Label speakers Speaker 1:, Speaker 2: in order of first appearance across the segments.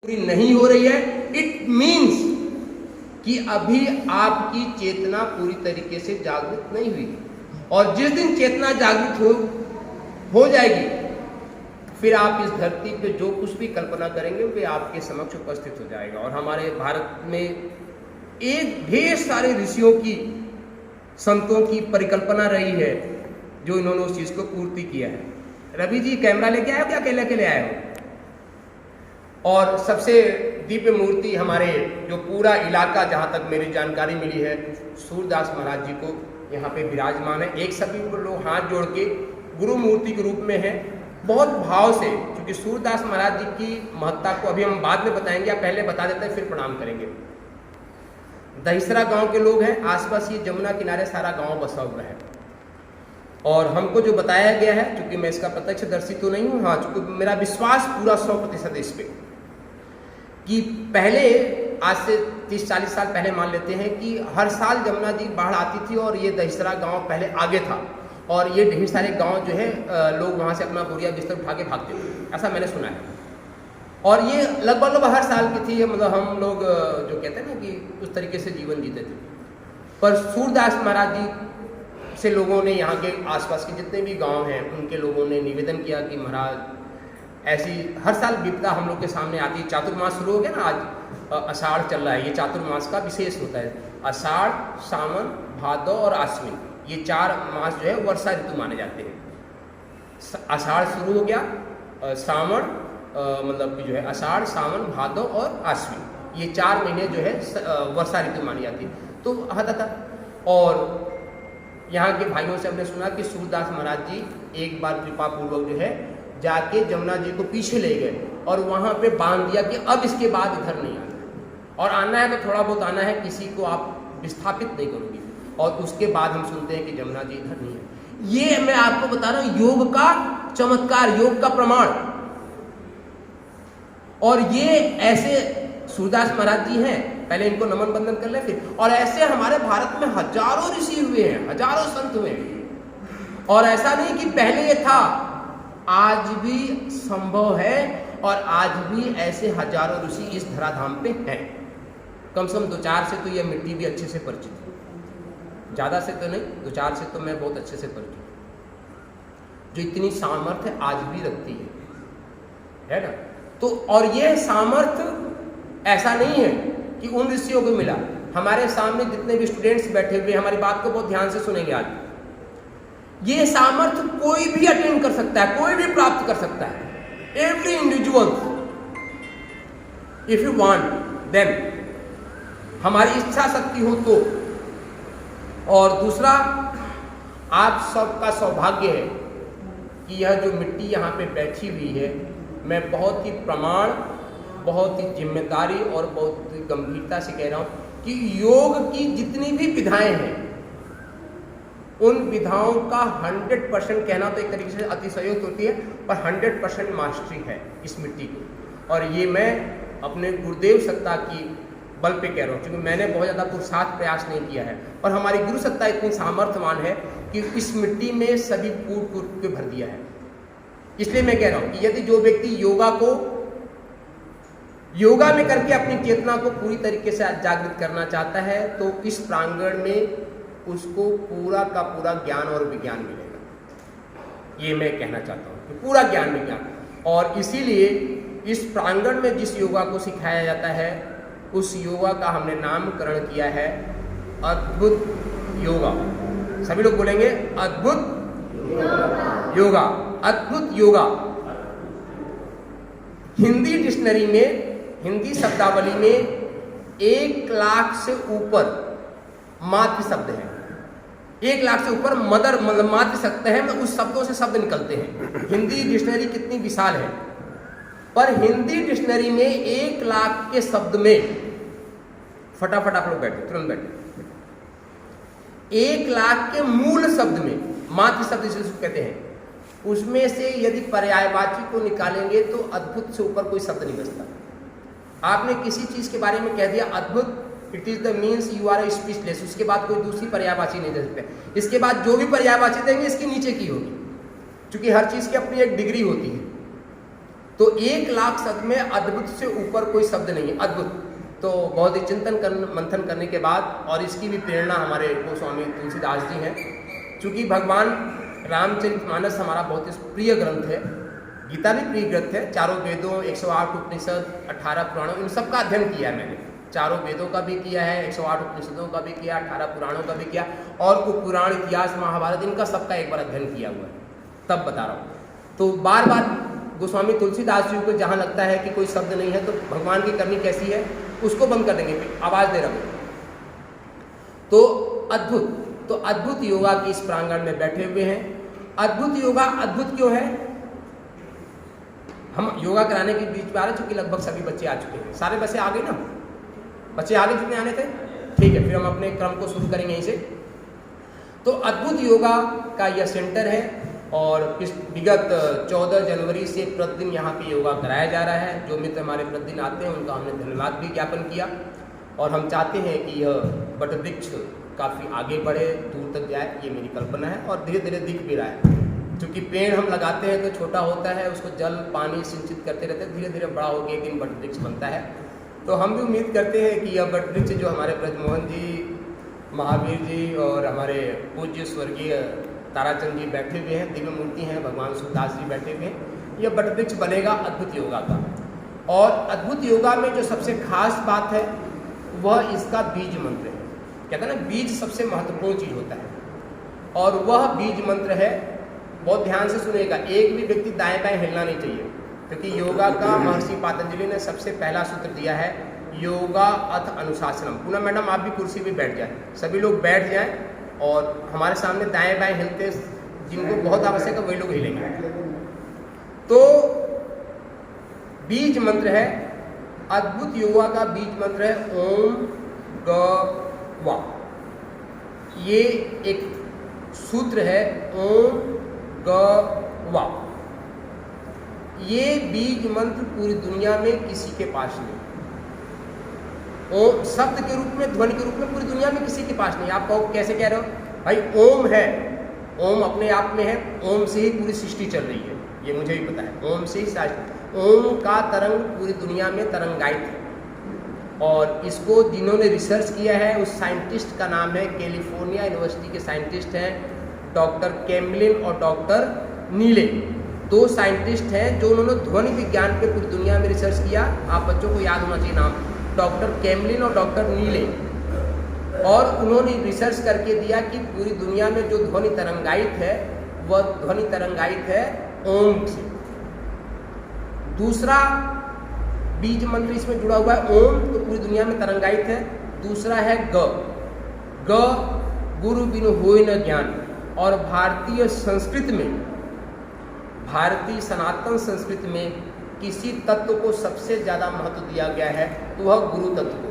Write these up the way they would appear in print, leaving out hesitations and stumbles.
Speaker 1: पूरी नहीं हो रही है, इट मीन्स कि अभी आपकी चेतना पूरी तरीके से जागृत नहीं हुई। और जिस दिन चेतना जागृत हो जाएगी, फिर आप इस धरती पे जो कुछ भी कल्पना करेंगे वे आपके समक्ष उपस्थित हो जाएगा। और हमारे भारत में एक ढेर सारे ऋषियों की, संतों की परिकल्पना रही है जो इन्होंने उस चीज को पूर्ति किया है। रवि जी कैमरा लेके आए हो क्या, अकेले अकेले आए हो? और सबसे दिव्य मूर्ति हमारे जो पूरा इलाका, जहाँ तक मेरी जानकारी मिली है, सूरदास महाराज जी को यहाँ पे विराजमान है। एक सभी लोग हाथ जोड़ के गुरु मूर्ति के रूप में है, बहुत भाव से, क्योंकि सूरदास महाराज जी की महत्ता को अभी हम बाद में बताएंगे, आप पहले बता देते हैं फिर प्रणाम करेंगे। दहिसरा गांव के लोग हैं, आसपास ये जमुना किनारे सारा गांव बसा हुआ है। और हमको जो बताया गया है, क्योंकि मैं इसका प्रत्यक्षदर्शी तो नहीं हूँ, हाँ चूंकि मेरा विश्वास पूरा 100% इस पे, कि पहले आज से 30-40 साल पहले मान लेते हैं कि हर साल जमुना जी बाढ़ आती थी और ये दहिसरा गांव पहले आगे था और ये ढेर सारे गांव जो है लोग वहाँ से अपना बोरिया बिस्तर उठा के भागते थे, ऐसा मैंने सुना है। और ये लगभग हर साल की थी, मतलब हम लोग जो कहते हैं ना कि उस तरीके से जीवन जीते थे। पर सूरदास महाराज जी से लोगों ने, यहाँ के आसपास के जितने भी गांव हैं उनके लोगों ने निवेदन किया कि महाराज ऐसी हर साल विपदा हम लोग के सामने आती है। चातुर्मास शुरू हो गया ना, आज आषाढ़ चल रहा है, ये चातुर्मास का विशेष होता है। आषाढ़, सावन, भादौ और आश्विन, ये 4 मास जो है वर्षा ऋतु माने जाते हैं। आषाढ़ शुरू हो गया, सावन मतलब कि जो है आषाढ़, सावन, भादौ और आश्विन, ये 4 महीने जो है वर्षा ऋतु मानी जाती है। तो आता था, और यहाँ के भाइयों से हमने सुना कि सूरदास महाराज जी एक बार कृपा पूर्वक जो है जाके जमुना जी को पीछे ले गए और वहाँ पे बांध दिया कि अब इसके बाद इधर नहीं आना, और आना है तो थोड़ा बहुत आना है, किसी को आप विस्थापित नहीं करोगे। और उसके बाद हम सुनते हैं कि जमुना जी इधर नहीं है। ये मैं आपको बता रहा हूँ योग का चमत्कार, योग का प्रमाण। और ये ऐसे सूरदास महाराज जी हैं, पहले इनको नमन बंदन कर ले फिर। और ऐसे हमारे भारत में हजारों ऋषि हुए हैं, हजारों संत हुए हैं। और ऐसा नहीं कि पहले ये था, आज भी संभव है और आज भी ऐसे हजारों ऋषि इस धराधाम पे हैं। कम से कम 2-4 से तो यह मिट्टी भी अच्छे से परिचित है, ज़्यादा से तो नहीं, 2-4 से तो मैं बहुत अच्छे से परिचित हूँ, जो इतनी सामर्थ्य आज भी रखती है ना। तो और ये सामर्थ्य ऐसा नहीं है कि उन ऋषियों को मिला। हमारे सामने जितने भी स्टूडेंट्स बैठे हुए, हमारी बात को बहुत ध्यान से सुनेंगे आज। ये सामर्थ्य कोई भी अटेन कर सकता है, कोई भी प्राप्त कर सकता है। Every individual, if you want then, हमारी इच्छा शक्ति हो तो। और दूसरा, आप सबका सौभाग्य है कि यह जो मिट्टी यहाँ पे बैठी हुई है, मैं बहुत ही प्रमाण, बहुत ही जिम्मेदारी और बहुत ही गंभीरता से कह रहा हूँ कि योग की जितनी भी विधाएं हैं, उन विधाओं का 100% कहना तो एक तरीके से अतिशयोक्ति होती है, पर 100% मास्टरी है इस मिट्टी को। और ये मैं अपने गुरुदेव सत्ता की बल पे कह रहा हूँ, क्योंकि मैंने बहुत ज़्यादा पुरुषार्थ प्रयास नहीं किया है, पर हमारी गुरु सत्ता इतनी सामर्थ्यवान है कि इस मिट्टी में सभी कूट कूट के भर दिया है। इसलिए मैं कह रहा हूँ कि यदि जो व्यक्ति योगा में करके अपनी चेतना को पूरी तरीके से जागृत करना चाहता है, तो इस प्रांगण में उसको पूरा का पूरा ज्ञान और विज्ञान मिलेगा। ये मैं कहना चाहता हूँ कि पूरा ज्ञान विज्ञान। और इसीलिए इस प्रांगण में जिस योगा को सिखाया जाता है, उस योगा का हमने नामकरण किया है अद्भुत योगा। सभी लोग बोलेंगे अद्भुत योगा, अद्भुत योगा। हिंदी डिक्शनरी में, हिंदी शब्दावली में 1 लाख से ऊपर मातृ शब्द है। 1 लाख से ऊपर मदर मतलब मातृ शब्द है, उस शब्दों से शब्द निकलते हैं। हिंदी डिक्शनरी कितनी विशाल है, पर हिंदी डिक्शनरी में 1 लाख के शब्द में, फटाफट आप लोग बैठे, तुरंत बैठे, 1 लाख के मूल शब्द में, मातृ शब्द जिसे कहते हैं, उसमें से यदि पर्यायवाची को निकालेंगे तो अद्भुत से ऊपर कोई शब्द नहीं बचता। आपने किसी चीज के बारे में कह दिया अद्भुत, it is the means you are speechless, उसके बाद कोई दूसरी पर्यायवाची नहीं दे सकते। इसके बाद जो भी पर्यायवाची देंगे इसके नीचे की होगी, क्योंकि हर चीज की अपनी एक डिग्री होती है। तो 1,00,000 शब्द में अद्भुत से ऊपर कोई शब्द नहीं है, अद्भुत। तो बहुत ही मंथन करने के बाद, और इसकी भी प्रेरणा हमारे गोस्वामी तुलसीदास जी हैं। चूँकि भगवान रामचरितमानस हमारा बहुत ही प्रिय ग्रंथ है, गीता भी प्रिय ग्रंथ है, चारों वेदों, 108 उपनिषद, 18 पुराणों, इन सब का अध्ययन किया है मैंने। चारों वेदों का भी किया है, 108 उपनिषदों का भी किया, 18 पुराणों का भी किया, और पुराण, इतिहास, महाभारत, इनका सबका एक बार अध्ययन किया हुआ है, तब बता रहा हूँ। तो बार बार गोस्वामी तुलसीदास जी को जहाँ लगता है कि कोई शब्द नहीं है तो भगवान की करनी कैसी है, उसको बंद कर देंगे, आवाज़ दे रहा हूँ। तो अद्भुत, तो अद्भुत योगा की इस प्रांगण में बैठे हुए हैं। अद्भुत योगा अद्भुत क्यों है? हम योगा कराने के बीच में आ रहे, चूंकि लगभग सभी बच्चे आ चुके हैं, सारे बच्चे आ गए ना, बच्चे आगे जितने आने थे, ठीक है, फिर हम अपने क्रम को शुरू करेंगे यहीं से। तो अद्भुत योगा का यह सेंटर है, और विगत 14 जनवरी से प्रतिदिन यहाँ पे योगा कराया जा रहा है। जो मित्र हमारे प्रतिदिन आते हैं उनका हमने धन्यवाद भी ज्ञापन किया, और हम चाहते हैं कि यह वटवृक्ष काफ़ी आगे बढ़े, दूर तक जाए, ये मेरी कल्पना है, और धीरे धीरे दिख भी रहा है। क्योंकि पेड़ हम लगाते हैं तो छोटा होता है, उसको जल पानी सिंचित करते रहते हैं, धीरे धीरे बड़ा होकर एक दिन वटवृक्ष बनता है। तो हम भी उम्मीद करते हैं कि यह वटवृक्ष जो हमारे ब्रजमोहन जी, महावीर जी और हमारे पूज्य स्वर्गीय ताराचंद जी बैठे हुए हैं, दिव्य मूर्ति हैं, भगवान सूरदास जी बैठे हुए हैं, यह वटवृक्ष बनेगा अद्भुत योगा का। और अद्भुत योगा में जो सबसे खास बात है वह इसका बीज मंत्र है। कहते हैं ना, बीज सबसे महत्वपूर्ण चीज होता है, और वह बीज मंत्र है, बहुत ध्यान से सुनेगा, एक भी व्यक्ति दाएं बाएं हिलना नहीं चाहिए, क्योंकि योगा का महर्षि पतंजलि ने सबसे पहला सूत्र दिया है, योगा अथ अनुशासनम। पूनम मैडम आप भी कुर्सी पे बैठ जाए, सभी लोग बैठ जाएं, और हमारे सामने दाएं बाएं हिलते जिनको बहुत आवश्यक है वही लोग हिलेंगे। तो बीज मंत्र है, अद्भुत योगा का बीज मंत्र है ओम ग वा। ये एक सूत्र है, ओम ग वा। ये बीज मंत्र पूरी दुनिया में किसी के पास नहीं, ओम शब्द के रूप में, ध्वनि के रूप में पूरी दुनिया में किसी के पास नहीं। आप कहो कैसे कह रहे हो भाई? ओम है, ओम अपने आप में है, ओम से ही पूरी सृष्टि चल रही है, ये मुझे भी पता है, ओम से ही। ओम का तरंग पूरी दुनिया में तरंगायित है, और इसको जिन्होंने रिसर्च किया है उस साइंटिस्ट का नाम है, कैलिफोर्निया यूनिवर्सिटी के साइंटिस्ट हैं डॉक्टर कैम्बलिन और डॉक्टर नीले। दो साइंटिस्ट हैं जो उन्होंने ध्वनि विज्ञान पे पूरी दुनिया में रिसर्च किया। आप बच्चों को याद होना चाहिए नाम, डॉक्टर कैम्बलिन और डॉक्टर नीले। और उन्होंने रिसर्च करके दिया कि पूरी दुनिया में जो ध्वनि तरंगायित है वह ध्वनि तरंगायित है ओम से। दूसरा बीज मंत्र इसमें जुड़ा हुआ है, ओम तो पूरी दुनिया में तरंगायित है। दूसरा है ग, ग गुरु बिनु होय न ज्ञान। और भारतीय संस्कृत में, भारतीय सनातन संस्कृत में किसी तत्व को सबसे ज्यादा महत्व दिया गया है तो वह गुरु तत्व को।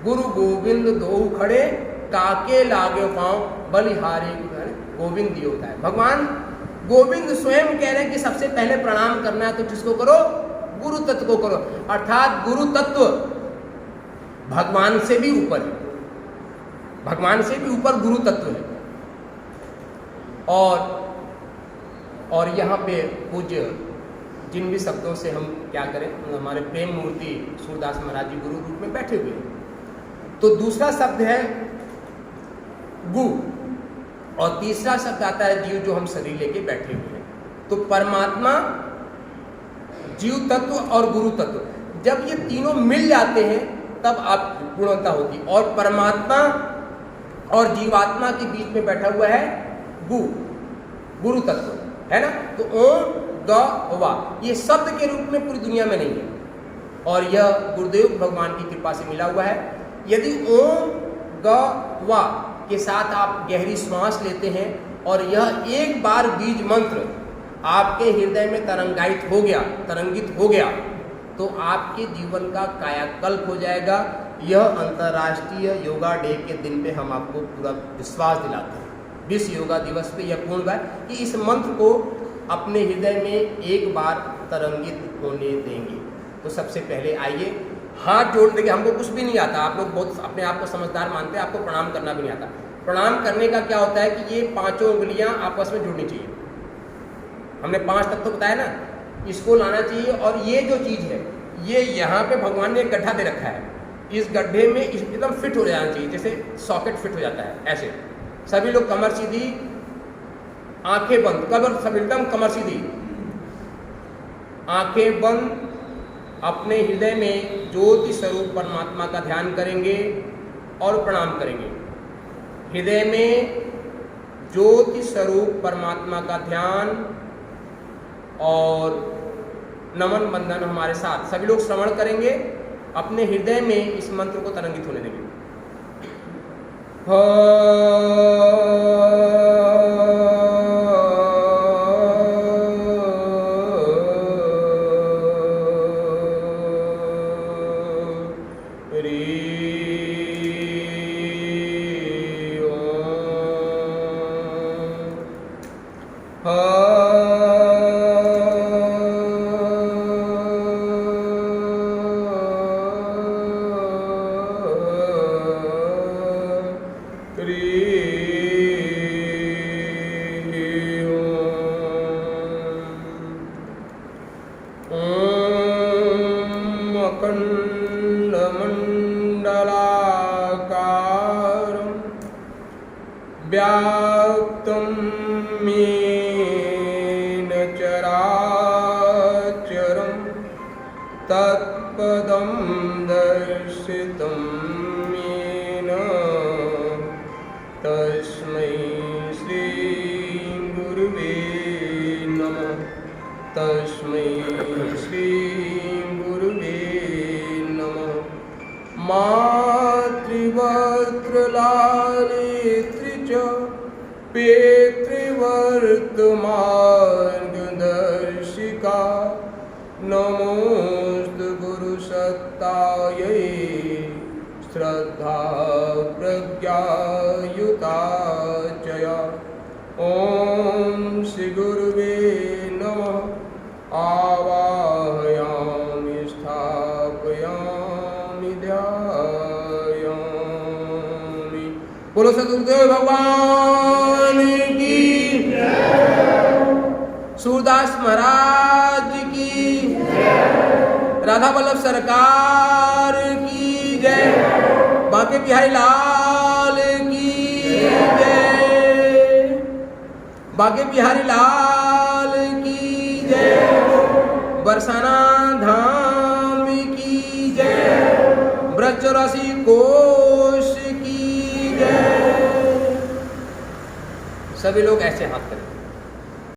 Speaker 1: गुरु गोविंद दो खड़े, काके लागे पांव, बलिहारी गोविंद दियो होता है। भगवान गोविंद स्वयं कह रहे हैं कि सबसे पहले प्रणाम करना है तो किसको करो? गुरु तत्व को करो। अर्थात गुरु तत्व भगवान से भी ऊपर है, भगवान से भी ऊपर गुरु तत्व है। और यहाँ पे पूज्य जिन भी शब्दों से हम क्या करें, हमारे प्रेम मूर्ति सूरदास महाराज जी गुरु रूप में बैठे हुए हैं। तो दूसरा शब्द है गु, और तीसरा शब्द आता है जीव, जो हम शरीर लेके बैठे हुए हैं। तो परमात्मा, जीव तत्व और गुरु तत्व, जब ये तीनों मिल जाते हैं तब आप पूर्णता होगी। और परमात्मा और जीवात्मा के बीच में बैठा हुआ है गु, गुरु तत्व, है ना। तो ओम ग वा ये शब्द के रूप में पूरी दुनिया में नहीं है, और यह गुरुदेव भगवान की कृपा से मिला हुआ है। यदि ओम ग वा के साथ आप गहरी श्वास लेते हैं और यह एक बार बीज मंत्र आपके हृदय में तरंगायित हो गया, तरंगित हो गया, तो आपके जीवन का कायाकल्प हो जाएगा। यह अंतर्राष्ट्रीय योगा डे के दिन पे हम आपको पूरा विश्वास दिलाते हैं, विश्व योगा दिवस पे यह पूर्ण बात कि इस मंत्र को अपने हृदय में एक बार तरंगित होने देंगे। तो सबसे पहले आइए हाथ जोड़ देंगे। हमको कुछ भी नहीं आता, आप लोग बहुत अपने आप को समझदार मानते हैं, आपको प्रणाम करना भी नहीं आता। प्रणाम करने का क्या होता है कि ये पांचों उंगलियां आपस में जुड़नी चाहिए। हमने 5 तक तो बताया ना, इसको लाना चाहिए। और ये जो चीज़ है, ये यहाँ पे भगवान ने एक गड्ढा दे रखा है, इस गड्ढे में एकदम फिट हो जाना चाहिए, जैसे सॉकेट फिट हो जाता है ऐसे। सभी लोग कमर सीधी, आंखें बंद, कमर सब एकदम कमर सीधी, आंखें बंद, अपने हृदय में ज्योति स्वरूप परमात्मा का ध्यान करेंगे और प्रणाम करेंगे। हृदय में ज्योति स्वरूप परमात्मा का ध्यान और नमन बंधन हमारे साथ सभी लोग श्रवण करेंगे, अपने हृदय में इस मंत्र को तरंगित होने देंगे। व्याप्तं येन चराचरं तत्पदं दर्शितं येन तस्मै श्री गुरुवे नमः। तस्मै श्री गुरुवे नमः। मातृवक्त्रलालित्री च पितृवर्तमार्गदर्शिका नमोस्तु गुरुसत्तायै श्रद्धा प्रज्ञायुता चया। ॐ श्री गुरुवे नमः। आवाहयामि स्थापयामि ध्यायामि। बोलो सद्गुरुदेव भगवान की, सूरदास महाराज की, राधा वल्लभ सरकार की जय, बांके बिहारी लाल की जय, बांके बिहारी लाल की जय, बरसाना धाम की जय, ब्रजरसी कोश की जय। सभी लोग ऐसे हाथ करें।